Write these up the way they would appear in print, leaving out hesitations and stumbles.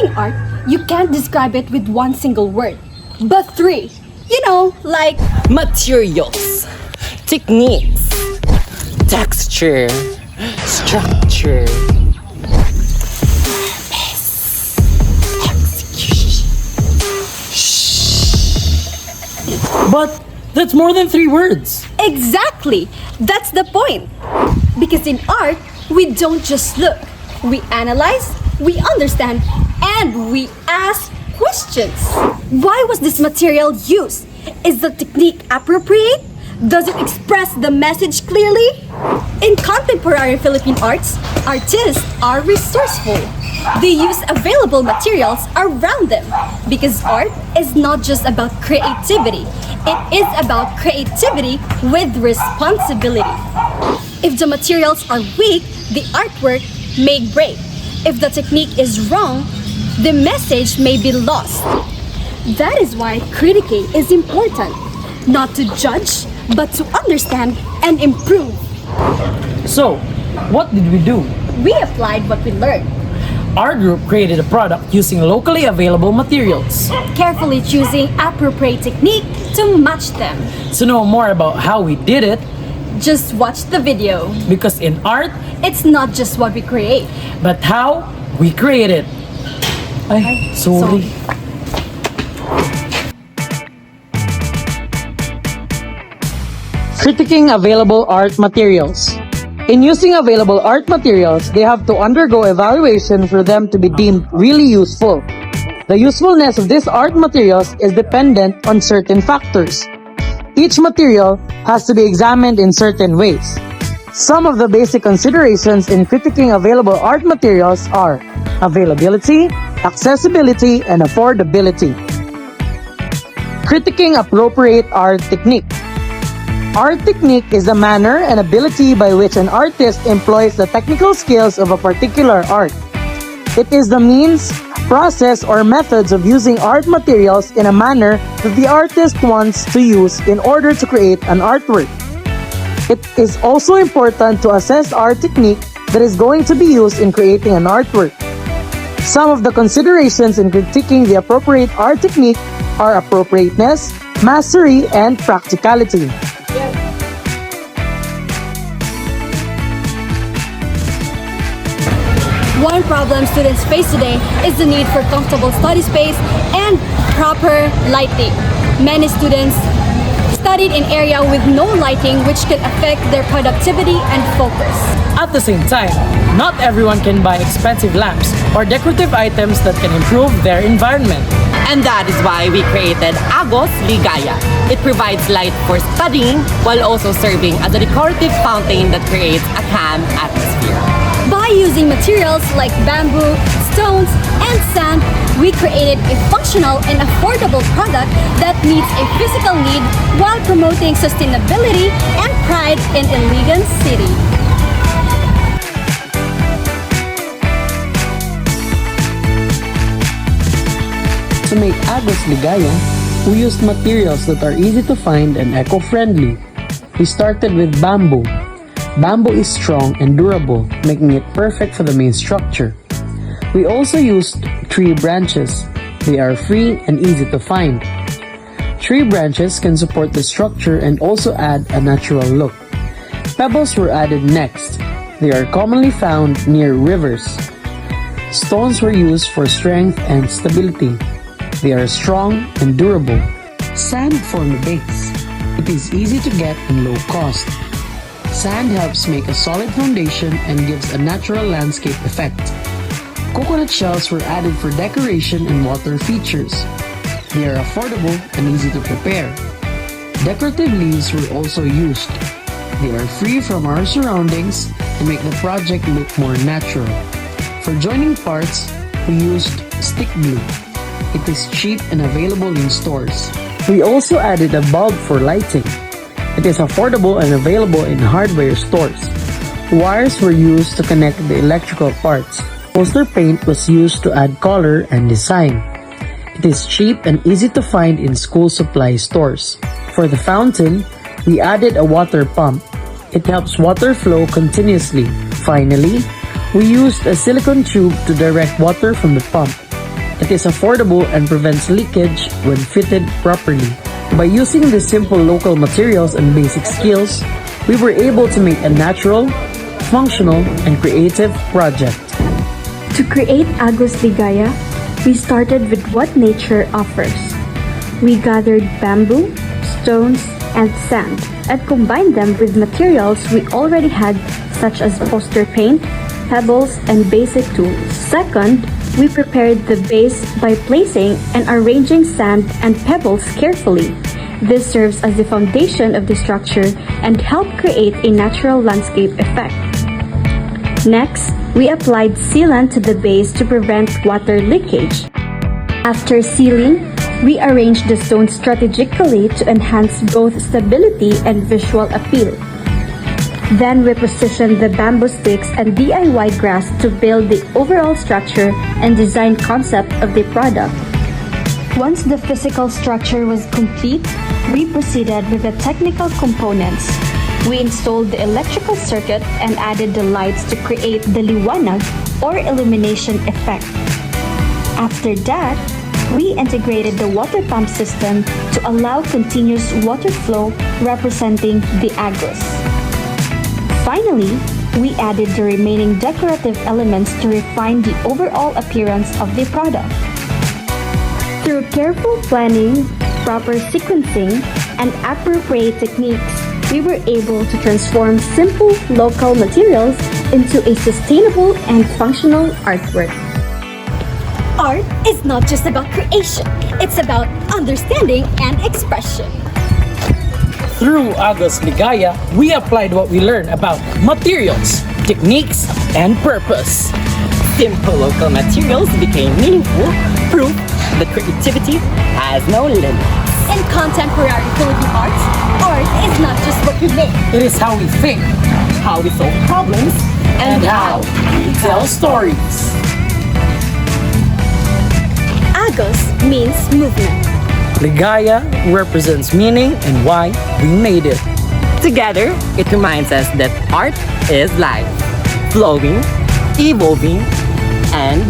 Creating art, you can't describe it with one single word, but three. Like Materials, techniques, texture, structure, But that's more than 3 words. Exactly! That's the point. Because in art, we don't just look. We analyze, we understand, and we ask questions. Why was this material used? Is the technique appropriate? Does it express the message clearly? In contemporary Philippine arts, artists are resourceful. They use available materials around them because art is not just about creativity. It is about creativity with responsibility. If the materials are weak, the artwork may break. If the technique is wrong, the message may be lost. That is why critiquing is important. Not to judge, but to understand and improve. So, what did we do? We applied what we learned, Our group created a product using locally available materials. carefully choosing appropriate technique to match them. To know more about how we did it, Just watch the video. because in art, It's not just what we create. but how we create it. Ay, sorry. Critiquing available art materials. In using available art materials, they have to undergo evaluation for them to be deemed really useful. The usefulness of these art materials is dependent on certain factors. Each material has to be examined in certain ways. Some of the basic considerations in critiquing available art materials are availability, accessibility, and affordability. Critiquing appropriate art technique. Art technique is the manner and ability by which an artist employs the technical skills of a particular art. It is the means, process, or methods of using art materials in a manner that the artist wants to use in order to create an artwork. It is also important to assess art technique that is going to be used in creating an artwork. Some of the considerations in critiquing the appropriate art technique are appropriateness, mastery, and practicality. One problem students face today is the need for comfortable study space and proper lighting. Many students studied in area with no lighting, which can affect their productivity and focus. At the same time, not everyone can buy expensive lamps or decorative items that can improve their environment. and that is why we created AGOS-LIGAYA. It provides light for studying while also serving as a decorative fountain that creates a calm atmosphere. By using materials like bamboo, stones, and sand, we created a functional and affordable product that meets a physical need while promoting sustainability and pride in Iligan City. To make AGOS-LIGAYA, we used materials that are easy to find and eco-friendly. We started with bamboo. Bamboo is strong and durable, making it perfect for the main structure. We also used tree branches. They are free and easy to find. Tree branches can support the structure and also add a natural look. Pebbles were added next. They are commonly found near rivers. Stones were used for strength and stability. They are strong and durable. Sand formed the base. It is easy to get and low cost. Sand helps make a solid foundation and gives a natural landscape effect. Coconut shells were added for decoration and water features. They are affordable and easy to prepare. Decorative leaves were also used. They are free from our surroundings and make the project look more natural. For joining parts, we used stick glue. It is cheap and available in stores. We also added a bulb for lighting. It is affordable and available in hardware stores. Wires were used to connect the electrical parts. Poster paint was used to add color and design. It is cheap and easy to find in school supply stores. For the fountain, we added a water pump. It helps water flow continuously. Finally, we used a silicone tube to direct water from the pump. It is affordable and prevents leakage when fitted properly. By using these simple local materials and basic skills, we were able to make a natural, functional, and creative project. To create AGOS-LIGAYA, we started with what nature offers. We gathered bamboo, stones, and sand and combined them with materials we already had such as poster paint, pebbles, and basic tools. Second, we prepared the base by placing and arranging sand and pebbles carefully. This serves as the foundation of the structure and helped create a natural landscape effect. Next, we applied sealant to the base to prevent water leakage. After sealing, we arranged the stones strategically to enhance both stability and visual appeal. Then we positioned the bamboo sticks and DIY grass to build the overall structure and design concept of the product. Once the physical structure was complete, we proceeded with the technical components. We installed the electrical circuit and added the lights to create the liwanag or illumination effect. After that, we integrated the water pump system to allow continuous water flow representing the AGOS. Finally, we added the remaining decorative elements to refine the overall appearance of the product. Through careful planning, proper sequencing, and appropriate techniques, we were able to transform simple local materials into a sustainable and functional artwork. Art is not just about creation, it's about understanding and expression. Through AGOS-LIGAYA, we applied what we learned about materials, techniques, and purpose. Simple local materials became meaningful, proof that creativity has no limits. In contemporary Philippine arts, art is not just what you make. It is how we think, How we solve problems and how we tell stories. Agos means movement. Ligaya represents meaning and why we made it. Together, it reminds us that art is life, flowing, evolving, and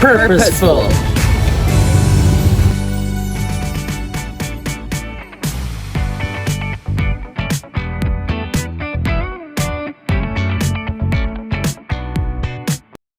Purposeful.